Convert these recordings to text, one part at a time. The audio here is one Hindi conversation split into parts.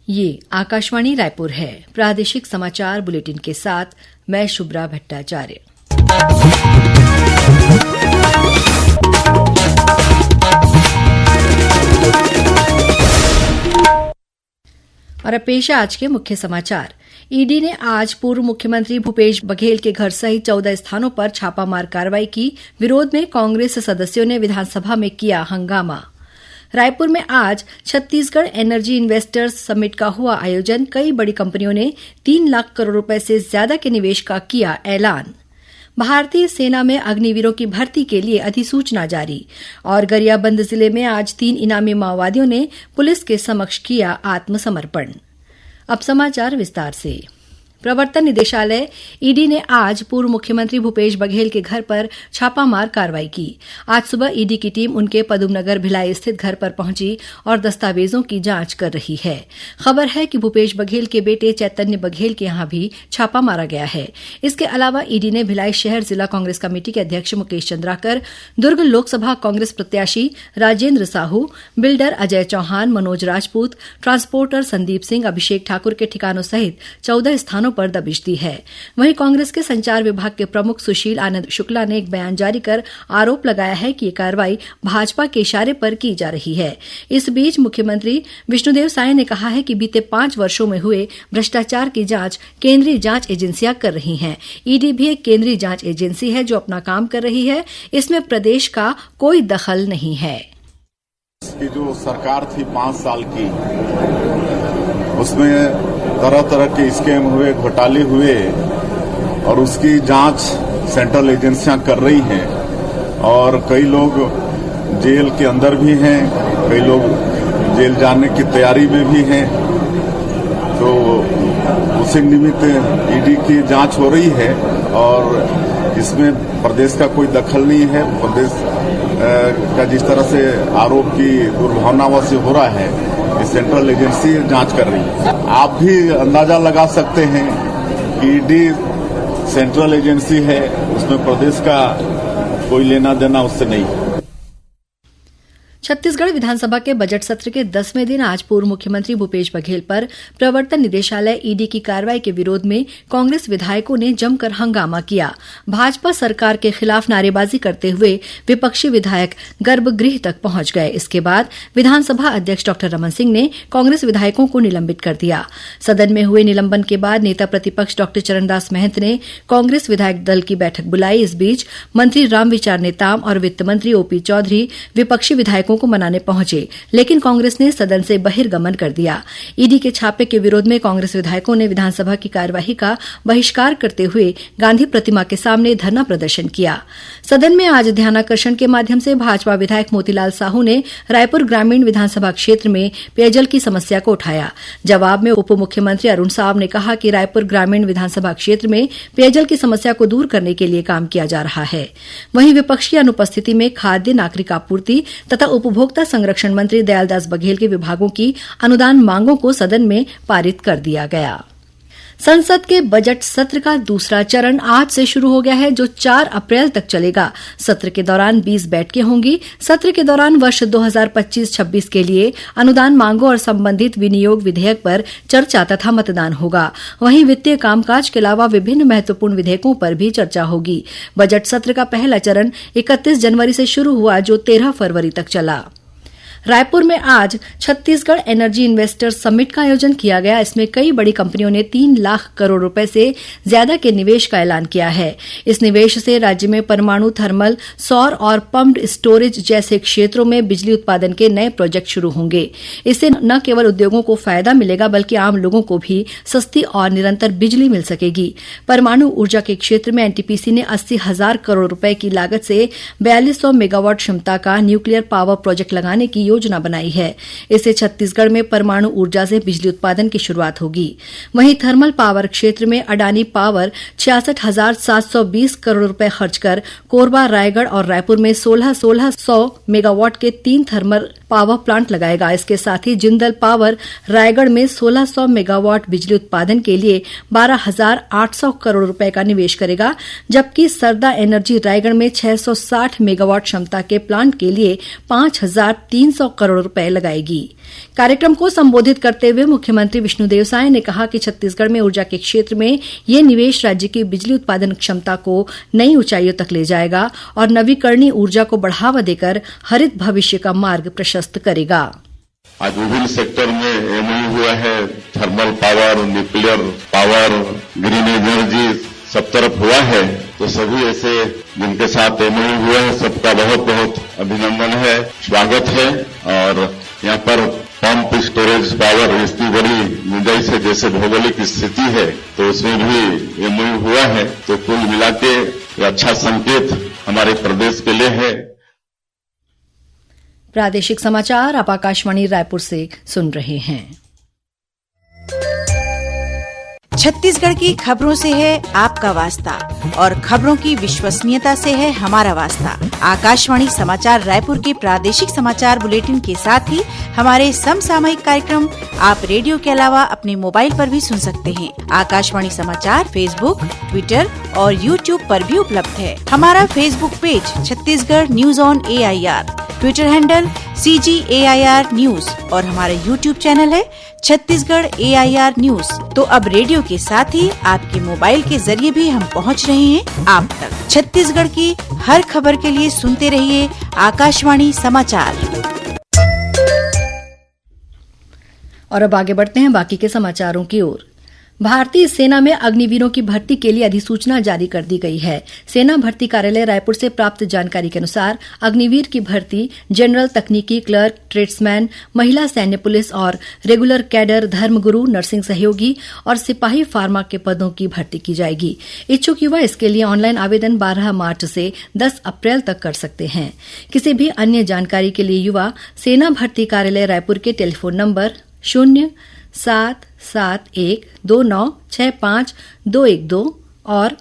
ये आकाशवाणी रायपुर है। प्रादेशिक समाचार बुलेटिन के साथ मैं शुभ्रा भट्टाचार्य। और अब पेश है आज के मुख्य समाचार। ईडी ने आज पूर्व मुख्यमंत्री भूपेश बघेल के घर सहित 14 स्थानों पर छापामार कार्रवाई की। विरोध में कांग्रेस सदस्यों ने विधानसभा में किया हंगामा। रायपुर में आज छत्तीसगढ़ एनर्जी इन्वेस्टर्स समिट का हुआ आयोजन। कई बड़ी कंपनियों ने 3 लाख करोड़ रुपए से ज्यादा के निवेश का किया ऐलान। भारतीय सेना में अग्निवीरों की भर्ती के लिए अधिसूचना जारी। और गरियाबंद जिले में आज 3 इनामी माओवादियों ने पुलिस के समक्ष किया आत्मसमर्पण। अब समाचार विस्तार से। प्रवर्तन निदेशालय ईडी ने आज पूर्व मुख्यमंत्री भूपेश बघेल के घर पर छापामार कार्रवाई की। आज सुबह ईडी की टीम उनके पदमनगर भिलाई स्थित घर पर पहुंची और दस्तावेजों की जांच कर रही है। खबर है कि भूपेश बघेल के बेटे चैतन्य बघेल के यहां भी छापा मारा गया है। इसके अलावा ईडी ने भिलाई शहर जिला कांग्रेस कमेटी के अध्यक्ष मुकेश चंद्राकर, दुर्ग लोकसभा कांग्रेस प्रत्याशी राजेंद्र साहू, बिल्डर अजय चौहान, मनोज राजपूत, ट्रांसपोर्टर संदीप सिंह, अभिषेक ठाकुर के ठिकानों सहित 14 स्थानों पर दबिश दी है। वहीं कांग्रेस के संचार विभाग के प्रमुख सुशील आनंद शुक्ला ने एक बयान जारी कर आरोप लगाया है कि यह कार्रवाई भाजपा के इशारे पर की जा रही है। इस बीच मुख्यमंत्री विष्णुदेव साय ने कहा है कि बीते 5 वर्षों में हुए भ्रष्टाचार की जांच केंद्रीय जांच एजेंसियां कर रही हैं। ईडी भी एक केंद्रीय जांच एजेंसी है जो अपना काम कर रही है। इसमें प्रदेश का कोई दखल नहीं है। इसकी जो सरकार थी 5 साल की, उसमें तरह तरह के स्कैम हुए, घोटाले हुए और उसकी जांच सेंट्रल एजेंसियां कर रही हैं। और कई लोग जेल के अंदर भी हैं, कई लोग जेल जाने की तैयारी में भी हैं। तो उसी निमित्त ईडी की जांच हो रही है और इसमें प्रदेश का कोई दखल नहीं है। प्रदेश का जिस तरह से आरोप की दुर्भावनाओं से हो रहा है, सेंट्रल एजेंसी जांच कर रही है। आप भी अंदाजा लगा सकते हैं कि ईडी सेंट्रल एजेंसी है, उसमें प्रदेश का कोई लेना देना उससे नहीं है। छत्तीसगढ़ विधानसभा के बजट सत्र के 10वें दिन आज पूर्व मुख्यमंत्री भूपेश बघेल पर प्रवर्तन निदेशालय ईडी की कार्रवाई के विरोध में कांग्रेस विधायकों ने जमकर हंगामा किया। भाजपा सरकार के खिलाफ नारेबाजी करते हुए विपक्षी विधायक गर्भगृह तक पहुंच गए। इसके बाद विधानसभा अध्यक्ष डॉ रमन सिंह ने कांग्रेस विधायकों को निलंबित कर दिया। सदन में हुए निलंबन के बाद नेता प्रतिपक्ष डॉ चरणदास महंत ने कांग्रेस विधायक दल की बैठक बुलाई। इस बीच मंत्री रामविचार नेताम और वित्त मंत्री ओपी चौधरी विपक्षी विधायकों को मनाने पहुंचे, लेकिन कांग्रेस ने सदन से बहिर्गमन कर दिया। ईडी के छापे के विरोध में कांग्रेस विधायकों ने विधानसभा की कार्यवाही का बहिष्कार करते हुए गांधी प्रतिमा के सामने धरना प्रदर्शन किया। सदन में आज ध्यानाकर्षण के माध्यम से भाजपा विधायक मोतीलाल साहू ने रायपुर ग्रामीण विधानसभा क्षेत्र में पेयजल की समस्या को उठाया। जवाब में उप मुख्यमंत्री अरुण साव ने कहा कि रायपुर ग्रामीण विधानसभा क्षेत्र में पेयजल की समस्या को दूर करने के लिए काम किया जा रहा है। वहीं विपक्ष की अनुपस्थिति में खाद्य, नागरिक आपूर्ति तथा उपभोक्ता संरक्षण मंत्री दयालदास बघेल के विभागों की अनुदान मांगों को सदन में पारित कर दिया गया। संसद के बजट सत्र का दूसरा चरण आज से शुरू हो गया है, जो 4 अप्रैल तक चलेगा। सत्र के दौरान 20 बैठकें होंगी। सत्र के दौरान वर्ष 2025-26 के लिए अनुदान मांगों और संबंधित विनियोग विधेयक पर चर्चा तथा मतदान होगा। वहीं वित्तीय कामकाज के अलावा विभिन्न महत्वपूर्ण विधेयकों पर भी चर्चा होगी। बजट सत्र का पहला चरण 31 जनवरी से शुरू हुआ, जो 13 फरवरी तक चला। रायपुर में आज छत्तीसगढ़ एनर्जी इन्वेस्टर्स समिट का आयोजन किया गया। इसमें कई बड़ी कंपनियों ने 3 लाख करोड़ रुपए से ज्यादा के निवेश का ऐलान किया है। इस निवेश से राज्य में परमाणु, थर्मल, सौर और पम्प्ड स्टोरेज जैसे क्षेत्रों में बिजली उत्पादन के नए प्रोजेक्ट शुरू होंगे। इससे न केवल उद्योगों को फायदा मिलेगा, बल्कि आम लोगों को भी सस्ती और निरंतर बिजली मिल सकेगी। परमाणु ऊर्जा के क्षेत्र में एनटीपीसी ने 80,000 करोड़ रुपए की लागत से 4200 मेगावाट क्षमता का न्यूक्लियर पावर प्रोजेक्ट लगाने की योजना बनाई है। इससे छत्तीसगढ़ में परमाणु ऊर्जा से बिजली उत्पादन की शुरुआत होगी। वहीं थर्मल पावर क्षेत्र में अडानी पावर 66,720 करोड़ रुपए खर्च कर कोरबा, रायगढ़ और रायपुर में 1600 मेगावाट के 3 थर्मल पावर प्लांट लगाएगा। इसके साथ ही जिंदल पावर रायगढ़ में 1600 मेगावाट बिजली उत्पादन के लिए 12,800 करोड़ रुपए का निवेश करेगा, जबकि सरदा एनर्जी रायगढ़ में 660 मेगावाट क्षमता के प्लांट के लिए 5,300 1,500 करोड़ रुपए लगाएगी। कार्यक्रम को संबोधित करते हुए मुख्यमंत्री विष्णुदेव साय ने कहा कि छत्तीसगढ़ में ऊर्जा के क्षेत्र में यह निवेश राज्य की बिजली उत्पादन क्षमता को नई ऊंचाइयों तक ले जाएगा और नवीकरणीय ऊर्जा को बढ़ावा देकर हरित भविष्य का मार्ग प्रशस्त करेगा। आज विभिन्न सेक्टर में एमओयू हुआ है, thermal power, nuclear power, green energy सब तरफ हुआ है। तो सभी ऐसे जिनके साथ एमओयू हुआ है सबका बहुत बहुत अभिनंदन है, स्वागत है। और यहाँ पर पंप स्टोरेज पावर इतनी बड़ी गुंजाइश से जैसे भौगोलिक स्थिति है तो उसमें भी एमओयू हुआ है। तो कुल मिला के अच्छा संकेत हमारे प्रदेश के लिए है। प्रादेशिक समाचार आप आकाशवाणी रायपुर से सुन रहे हैं। छत्तीसगढ़ की खबरों से है आपका वास्ता और खबरों की विश्वसनीयता से है हमारा वास्ता। आकाशवाणी समाचार रायपुर के प्रादेशिक समाचार बुलेटिन के साथ ही हमारे समसामयिक कार्यक्रम आप रेडियो के अलावा अपने मोबाइल पर भी सुन सकते हैं। आकाशवाणी समाचार फेसबुक, ट्विटर और यूट्यूब पर भी उपलब्ध है। हमारा Facebook page Chhattisgarh news on AIR, Twitter handle CGAIR news और हमारा यूट्यूब चैनल है छत्तीसगढ़ AIR न्यूज। तो अब रेडियो के साथ ही आपके मोबाइल के जरिए भी हम पहुंच रहे हैं आप तक। छत्तीसगढ़ की हर खबर के लिए सुनते रहिए आकाशवाणी समाचार। और अब आगे बढ़ते हैं बाकी के समाचारों की ओर। भारतीय सेना में अग्निवीरों की भर्ती के लिए अधिसूचना जारी कर दी गई है। सेना भर्ती कार्यालय रायपुर से प्राप्त जानकारी के अनुसार अग्निवीर की भर्ती जनरल, तकनीकी, क्लर्क, ट्रेड्समैन, महिला सैन्य पुलिस और रेगुलर कैडर, धर्मगुरु, नर्सिंग सहयोगी और सिपाही फार्मा के पदों की भर्ती की जाएगी। इच्छुक युवा इसके लिए ऑनलाइन आवेदन 12 मार्च से 10 अप्रैल तक कर सकते हैं। किसी भी अन्य जानकारी के लिए युवा सेना भर्ती कार्यालय रायपुर के टेलीफोन नंबर 0771296521 और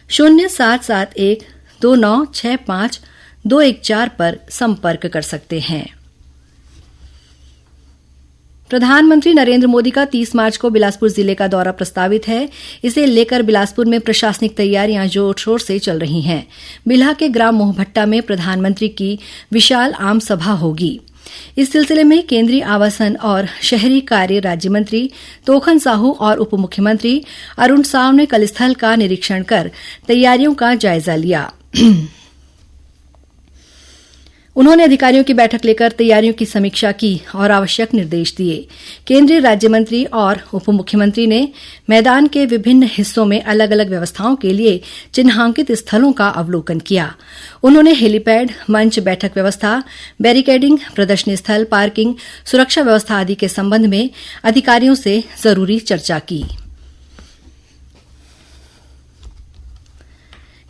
0771296521 पर संपर्क कर सकते हैं। प्रधानमंत्री नरेंद्र मोदी का 30 मार्च को बिलासपुर जिले का दौरा प्रस्तावित है। इसे लेकर बिलासपुर में प्रशासनिक तैयारियां जोर शोर से चल रही हैं। बिल्हा के ग्राम मोहभट्टा में प्रधानमंत्री की विशाल आम सभा होगी। इस सिलसिले में केंद्रीय आवासन और शहरी कार्य राज्य मंत्री तोखन साहू और उप मुख्यमंत्री अरुण साव ने कल स्थल का निरीक्षण कर तैयारियों का जायजा लिया। उन्होंने अधिकारियों की बैठक लेकर तैयारियों की समीक्षा की और आवश्यक निर्देश दिए। केंद्रीय राज्य मंत्री और उप मुख्यमंत्री ने मैदान के विभिन्न हिस्सों में अलग अलग व्यवस्थाओं के लिए चिन्हांकित स्थलों का अवलोकन किया। उन्होंने हेलीपैड, मंच, बैठक व्यवस्था, बैरिकेडिंग, प्रदर्शनी स्थल, पार्किंग, सुरक्षा व्यवस्था आदि के संबंध में अधिकारियों से जरूरी चर्चा की।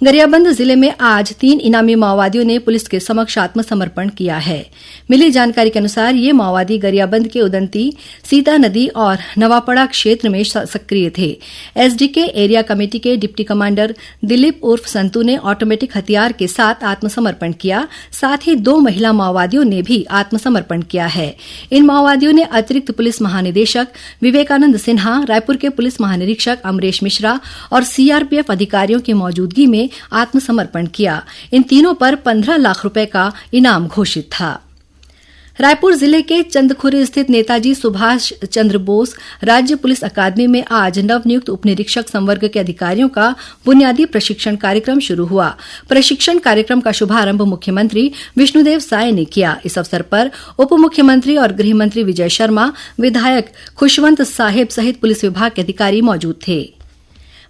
गरियाबंद जिले में आज 3 इनामी माओवादियों ने पुलिस के समक्ष आत्मसमर्पण किया है। मिली जानकारी के अनुसार ये माओवादी गरियाबंद के उदंती, सीता नदी और नवापड़ा क्षेत्र में सक्रिय थे। एसडीके एरिया कमेटी के डिप्टी कमांडर दिलीप उर्फ संतू ने ऑटोमेटिक हथियार के साथ आत्मसमर्पण किया। साथ ही 2 महिला माओवादियों ने भी आत्मसमर्पण किया है। इन माओवादियों ने अतिरिक्त पुलिस महानिदेशक विवेकानंद सिन्हा, रायपुर के पुलिस महानिरीक्षक अमरेश मिश्रा और सीआरपीएफ अधिकारियों की मौजूदगी में आत्मसमर्पण किया। इन तीनों पर 15 लाख रुपए का इनाम घोषित था। रायपुर जिले के चंदखुरी स्थित नेताजी सुभाष चंद्र बोस राज्य पुलिस अकादमी में आज नवनियुक्त उपनिरीक्षक संवर्ग के अधिकारियों का बुनियादी प्रशिक्षण कार्यक्रम शुरू हुआ। प्रशिक्षण कार्यक्रम का शुभारंभ मुख्यमंत्री विष्णुदेव साय ने किया। इस अवसर पर उप मुख्यमंत्री और गृह मंत्री विजय शर्मा, विधायक खुशवंत साहेब सहित पुलिस विभाग के अधिकारी मौजूद थे।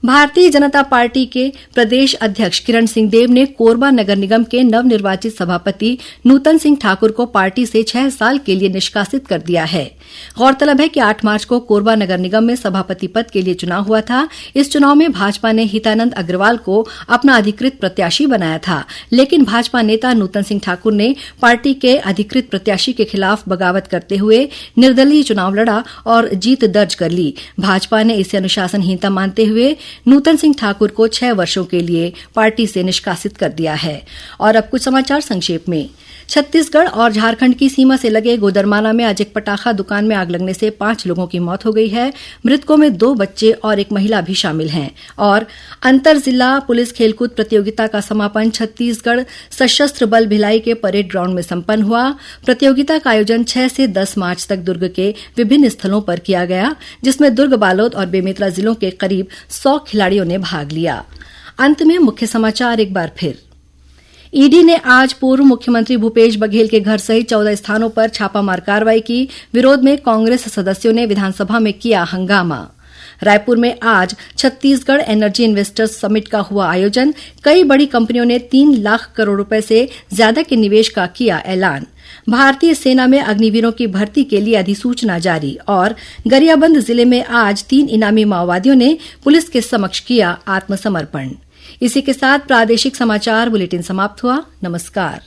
भारतीय जनता पार्टी के प्रदेश अध्यक्ष किरण सिंह देव ने कोरबा नगर निगम के नवनिर्वाचित सभापति नूतन सिंह ठाकुर को पार्टी से 6 साल के लिए निष्कासित कर दिया है। गौरतलब है कि 8 मार्च को कोरबा नगर निगम में सभापति पद के लिए चुनाव हुआ था। इस चुनाव में भाजपा ने हितानंद अग्रवाल को अपना अधिकृत प्रत्याशी बनाया था, लेकिन भाजपा नेता नूतन सिंह ठाकुर ने पार्टी के अधिकृत प्रत्याशी के खिलाफ बगावत करते हुए निर्दलीय चुनाव लड़ा और जीत दर्ज कर ली। भाजपा ने इसे अनुशासनहीनता मानते हुए नूतन सिंह ठाकुर को 6 वर्षों के लिए पार्टी से निष्कासित कर दिया है। और अब कुछ समाचार संक्षेप में। छत्तीसगढ़ और झारखंड की सीमा से लगे गोदरमाना में आज एक पटाखा दुकान में आग लगने से 5 लोगों की मौत हो गई है। मृतकों में 2 बच्चे और एक महिला भी शामिल हैं। और अंतर जिला पुलिस खेलकूद प्रतियोगिता का समापन छत्तीसगढ़ सशस्त्र बल भिलाई के परेड ग्राउंड में संपन्न हुआ। प्रतियोगिता का आयोजन 6 से 10 मार्च तक दुर्ग के विभिन्न स्थलों पर किया गया, जिसमें दुर्ग, बालोद और बेमेतरा जिलों के करीब 100 खिलाड़ियों ने भाग लिया। अंत में मुख्य समाचार एक बार फिर। ईडी ने आज पूर्व मुख्यमंत्री भूपेश बघेल के घर सहित 14 स्थानों पर छापामार कार्रवाई की। विरोध में कांग्रेस सदस्यों ने विधानसभा में किया हंगामा। रायपुर में आज छत्तीसगढ़ एनर्जी इन्वेस्टर्स समिट का हुआ आयोजन। कई बड़ी कंपनियों ने 3 लाख करोड़ रुपए से ज्यादा के निवेश का किया ऐलान। भारतीय सेना में अग्निवीरों की भर्ती के लिए अधिसूचना जारी। और गरियाबंद जिले में आज 3 इनामी माओवादियों ने पुलिस के समक्ष किया आत्मसमर्पण। इसी के साथ प्रादेशिक समाचार बुलेटिन समाप्त हुआ। नमस्कार।